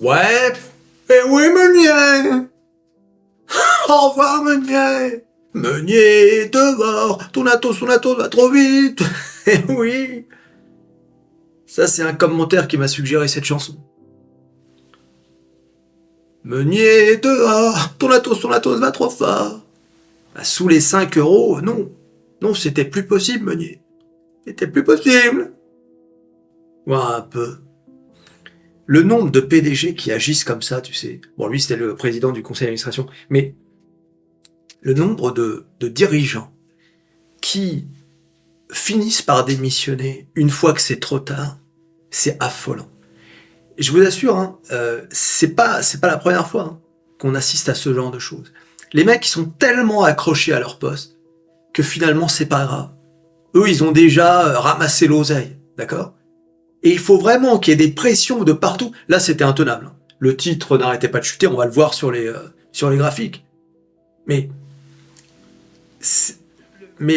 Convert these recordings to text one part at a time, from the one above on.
Ouais, eh oui, Meunier. Au revoir, Meunier. Meunier, dehors. Ton Athos va trop vite. Eh oui. Ça, c'est un commentaire qui m'a suggéré cette chanson. Meunier, dehors. Ton Athos va trop fort. Bah, sous les 5 €, non. Non, c'était plus possible, Meunier. C'était plus possible. Ouais, un peu. Le nombre de PDG qui agissent comme ça, tu sais. Bon, lui, c'était le président du conseil d'administration. Mais le nombre de dirigeants qui finissent par démissionner une fois que c'est trop tard, c'est affolant. Et je vous assure, hein, c'est pas la première fois qu'on assiste à ce genre de choses. Les mecs, ils sont tellement accrochés à leur poste que finalement, c'est pas grave. Eux, ils ont déjà ramassé l'oseille, d'accord? Et il faut vraiment qu'il y ait des pressions de partout. Là, c'était intenable. Le titre n'arrêtait pas de chuter, on va le voir sur les graphiques. Mais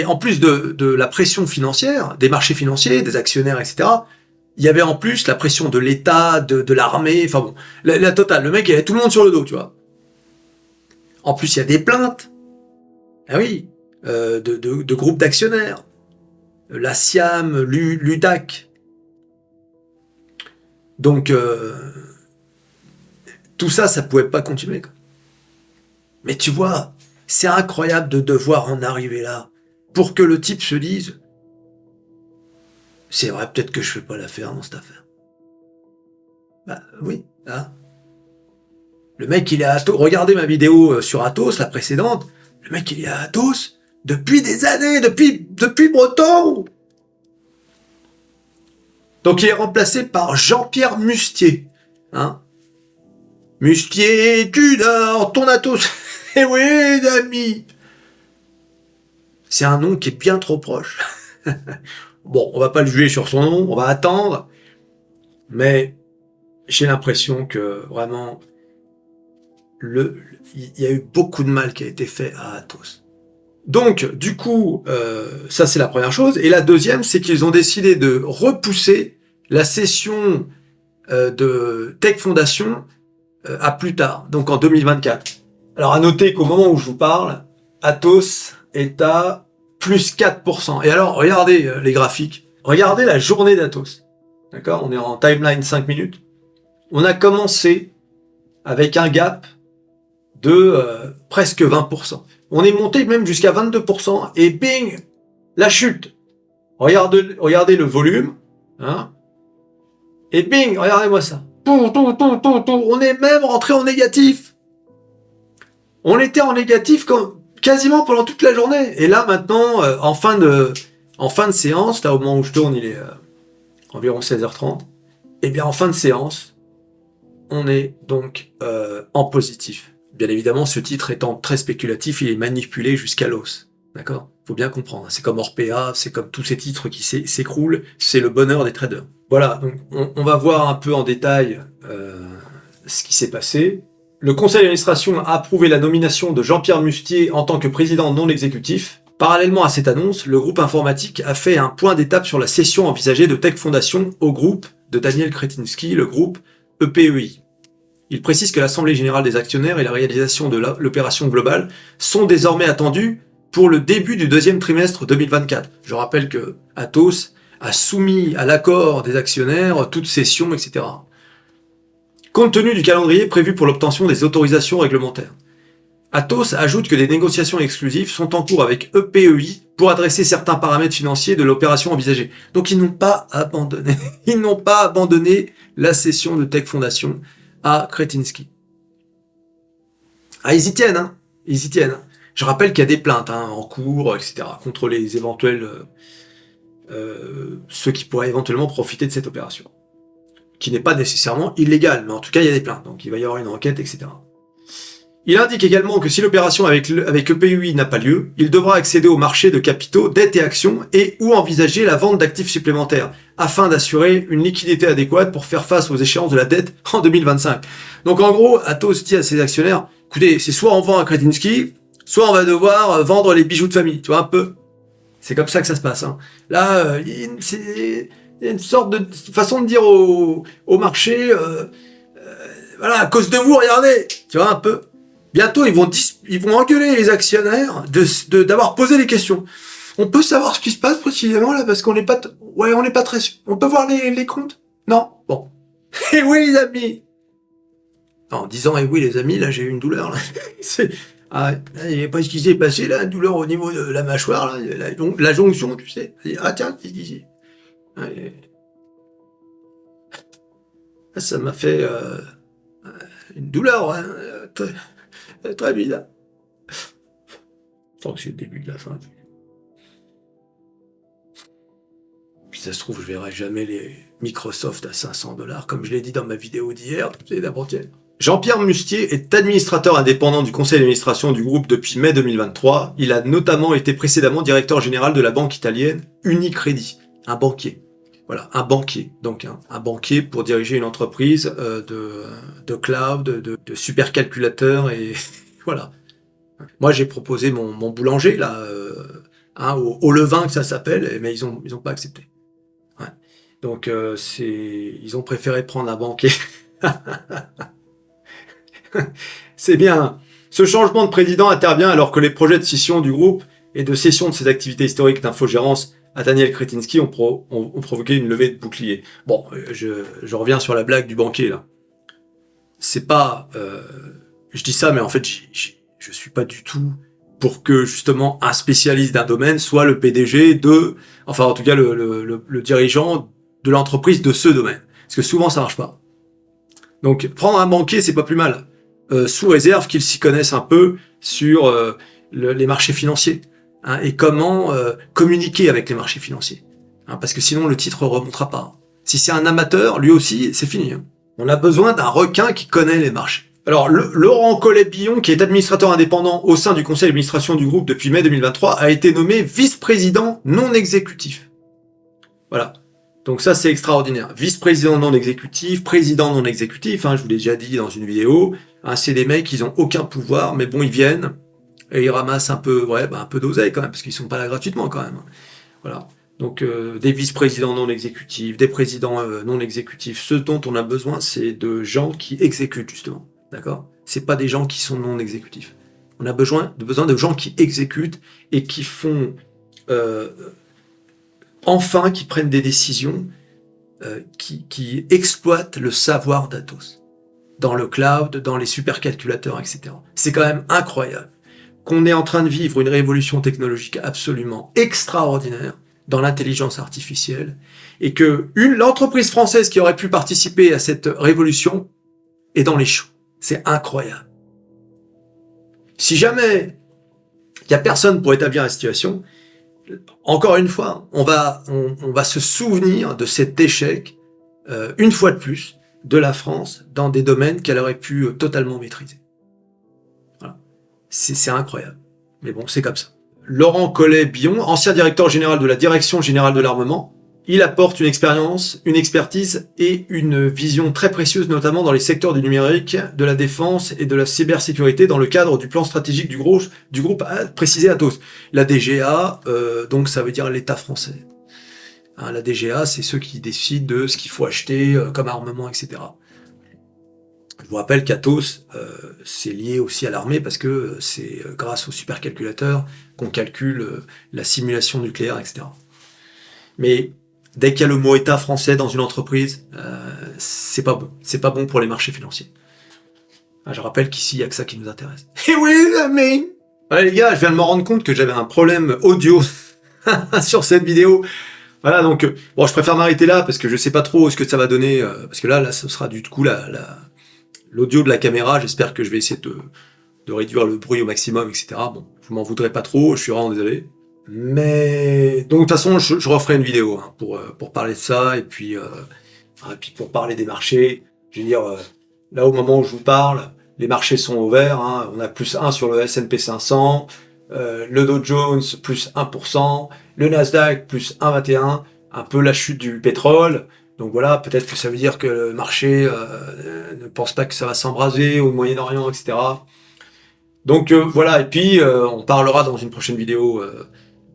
en plus de la pression financière, des marchés financiers, des actionnaires, etc., il y avait en plus la pression de l'État, de l'armée, enfin bon, la totale. Le mec, il avait tout le monde sur le dos, tu vois. En plus, il y a des plaintes. Ah oui, de groupes d'actionnaires. La SIAM, l'UDAC. Donc, tout ça, ça pouvait pas continuer, quoi. Mais tu vois, c'est incroyable de devoir en arriver là. Pour que le type se dise, c'est vrai, peut-être que je fais pas l'affaire dans cette affaire. Bah oui, hein. Le mec, il est à Athos. Regardez ma vidéo sur Athos, la précédente. Le mec, il est à Athos depuis des années, depuis Breton. Donc il est remplacé par Jean-Pierre Mustier. Hein. Mustier, tu dors, ton Athos. Eh oui, ami. C'est un nom qui est bien trop proche. Bon, on va pas le juger sur son nom, on va attendre. Mais j'ai l'impression que vraiment, il y a eu beaucoup de mal qui a été fait à Athos. Donc, du coup, ça c'est la première chose. Et la deuxième, c'est qu'ils ont décidé de repousser la session de Tech Foundation à plus tard, donc en 2024. Alors à noter qu'au moment où je vous parle, Athos est à plus 4%. Et alors, regardez les graphiques. Regardez la journée d'Athos. D'accord? On est en timeline 5 minutes. On a commencé avec un gap de presque 20%. On est monté même jusqu'à 22%. Et bing, la chute. Regardez le volume. Hein, et bing, regardez-moi ça. On est même rentré en négatif. On était en négatif quasiment pendant toute la journée. Et là, maintenant, en fin de séance, là, au moment où je tourne, il est environ 16h30. Et bien, en fin de séance, on est donc en positif. Bien évidemment, ce titre étant très spéculatif, il est manipulé jusqu'à l'os. D'accord? Faut bien comprendre. C'est comme Orpea, c'est comme tous ces titres qui s'écroulent. C'est le bonheur des traders. Voilà, donc on va voir un peu en détail ce qui s'est passé. Le conseil d'administration a approuvé la nomination de Jean-Pierre Mustier en tant que président non exécutif. Parallèlement à cette annonce, le groupe informatique a fait un point d'étape sur la cession envisagée de Tech Foundation au groupe de Daniel Kretinsky, le groupe EPEI. Il précise que l'Assemblée générale des actionnaires et la réalisation de l'opération globale sont désormais attendus pour le début du deuxième trimestre 2024. Je rappelle que Athos a soumis à l'accord des actionnaires toute cession, etc. Compte tenu du calendrier prévu pour l'obtention des autorisations réglementaires. Athos ajoute que des négociations exclusives sont en cours avec EPEI pour adresser certains paramètres financiers de l'opération envisagée. Donc ils n'ont pas abandonné. Ils n'ont pas abandonné la cession de Tech Foundation à Kretinsky. Ah, ils y tiennent, hein. Ils y tiennent. Je rappelle qu'il y a des plaintes en cours, etc., contre les éventuels ceux qui pourraient éventuellement profiter de cette opération, qui n'est pas nécessairement illégale, mais en tout cas il y a des plaintes, donc il va y avoir une enquête, etc. Il indique également que si l'opération avec EPUI n'a pas lieu, il devra accéder au marché de capitaux, dettes et actions et ou envisager la vente d'actifs supplémentaires afin d'assurer une liquidité adéquate pour faire face aux échéances de la dette en 2025. Donc en gros, Athos dit à ses actionnaires, écoutez, c'est soit on vend à Kretinsky, soit on va devoir vendre les bijoux de famille, tu vois un peu. C'est comme ça que ça se passe. Hein. Là, c'est une sorte de façon de dire au marché, Voilà, à cause de vous, regardez, tu vois un peu. Bientôt, ils vont engueuler les actionnaires d'avoir posé les questions. On peut savoir ce qui se passe précisément là, parce qu'on n'est pas, on n'est pas très sûr. On peut voir les comptes? Non? Bon. Eh oui, les amis! En disant, eh oui, les amis, là, j'ai eu une douleur, là. Il n'y a pas ce qui s'est passé, là, une douleur au niveau de la mâchoire, là, la jonction, tu sais. Ah, tiens, qu'est-ce qu'ici? Ça m'a fait une douleur, hein, très bizarre. Je sens que c'est le début de la fin. Puis ça se trouve, je verrai jamais les Microsoft à 500$ comme je l'ai dit dans ma vidéo d'hier, c'est d'avant-hier. Jean-Pierre Mustier est administrateur indépendant du conseil d'administration du groupe depuis mai 2023. Il a notamment été précédemment directeur général de la banque italienne Unicredit, un banquier. Voilà, un banquier. Donc un banquier pour diriger une entreprise de cloud, de supercalculateurs et voilà. Moi j'ai proposé mon boulanger là, au levain que ça s'appelle, mais ils ont pas accepté. Ouais. Donc ils ont préféré prendre un banquier. C'est bien. Ce changement de président intervient alors que les projets de scission du groupe et de cession de ses activités historiques d'infogérance à Daniel Kretinsky ont provoqué une levée de bouclier. Bon, je reviens sur la blague du banquier là. C'est pas, je dis ça, mais en fait, je suis pas du tout pour que justement un spécialiste d'un domaine soit le PDG enfin en tout cas le dirigeant de l'entreprise de ce domaine, parce que souvent ça marche pas. Donc prendre un banquier, c'est pas plus mal. Sous réserve qu'ils s'y connaissent un peu sur les marchés financiers, hein, et comment communiquer avec les marchés financiers, hein, parce que sinon le titre remontera pas. Si c'est un amateur, lui aussi, c'est fini. Hein. On a besoin d'un requin qui connaît les marchés. Alors, Laurent Collet-Billon, qui est administrateur indépendant au sein du conseil d'administration du groupe depuis mai 2023, a été nommé vice-président non exécutif. Voilà. Donc ça, c'est extraordinaire. Vice-président non exécutif, président non exécutif, hein, je vous l'ai déjà dit dans une vidéo. Hein, c'est des mecs, ils ont aucun pouvoir, mais bon, ils viennent et ils ramassent un peu, un peu d'oseille quand même, parce qu'ils sont pas là gratuitement quand même. Voilà. Donc des vice-présidents non exécutifs, des présidents non exécutifs. Ce dont on a besoin, c'est de gens qui exécutent justement. D'accord ? C'est pas des gens qui sont non exécutifs. On a besoin de gens qui exécutent et qui font enfin, qui prennent des décisions qui exploitent le savoir d'Atos dans le cloud, dans les supercalculateurs, etc. C'est quand même incroyable qu'on est en train de vivre une révolution technologique absolument extraordinaire dans l'intelligence artificielle et que l'entreprise française qui aurait pu participer à cette révolution est dans les choux. C'est incroyable. Si jamais il n'y a personne pour établir la situation, encore une fois, on va se souvenir de cet échec, une fois de plus, de la France dans des domaines qu'elle aurait pu totalement maîtriser. Voilà. C'est incroyable. Mais bon, c'est comme ça. Laurent Collet-Billon, ancien directeur général de la Direction générale de l'armement, il apporte une expérience, une expertise et une vision très précieuse, notamment dans les secteurs du numérique, de la défense et de la cybersécurité dans le cadre du plan stratégique du groupe précisé Atos. La DGA, donc ça veut dire l'État français. Hein, la DGA, c'est ceux qui décident de ce qu'il faut acheter comme armement, etc. Je vous rappelle qu'Atos, c'est lié aussi à l'armée parce que c'est grâce aux supercalculateurs qu'on calcule la simulation nucléaire, etc. Mais dès qu'il y a le mot État français dans une entreprise, c'est pas bon. C'est pas bon pour les marchés financiers. Je rappelle qu'ici, il n'y a que ça qui nous intéresse. Et oui, mais... Ouais, les gars, je viens de me rendre compte que j'avais un problème audio sur cette vidéo. Voilà, donc, bon, je préfère m'arrêter là parce que je sais pas trop ce que ça va donner. Parce que là, ce sera du coup l'audio de la caméra. J'espère que je vais essayer de réduire le bruit au maximum, etc. Bon, je m'en voudrais pas trop, je suis vraiment désolé. Mais donc de toute façon, je referai une vidéo hein, pour parler de ça et puis pour parler des marchés. Je veux dire, là au moment où je vous parle, les marchés sont au vert. Hein, on a plus 1 sur le S&P 500, le Dow Jones plus 1%, le Nasdaq plus 1,21, un peu la chute du pétrole. Donc voilà, peut-être que ça veut dire que le marché ne pense pas que ça va s'embraser au Moyen-Orient, etc. Donc voilà, et puis on parlera dans une prochaine vidéo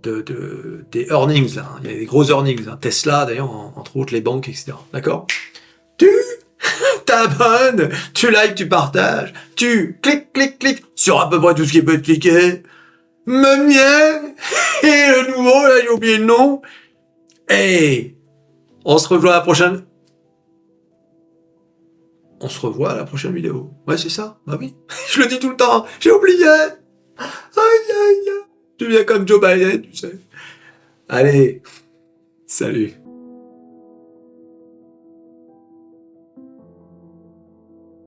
des earnings là. Il y a des gros earnings, hein. Tesla d'ailleurs, entre autres les banques, etc. D'accord ? t'abonnes, tu likes, tu partages, tu cliques sur à peu près tout ce qui peut être cliqué. Me mien et le nouveau, là, j'ai oublié le nom. Et on se revoit à la prochaine. On se revoit à la prochaine vidéo. Ouais, c'est ça. Bah oui. Je le dis tout le temps. J'ai oublié. Aïe, aïe, aïe. Je viens comme Joe Biden, tu sais. Allez. Salut.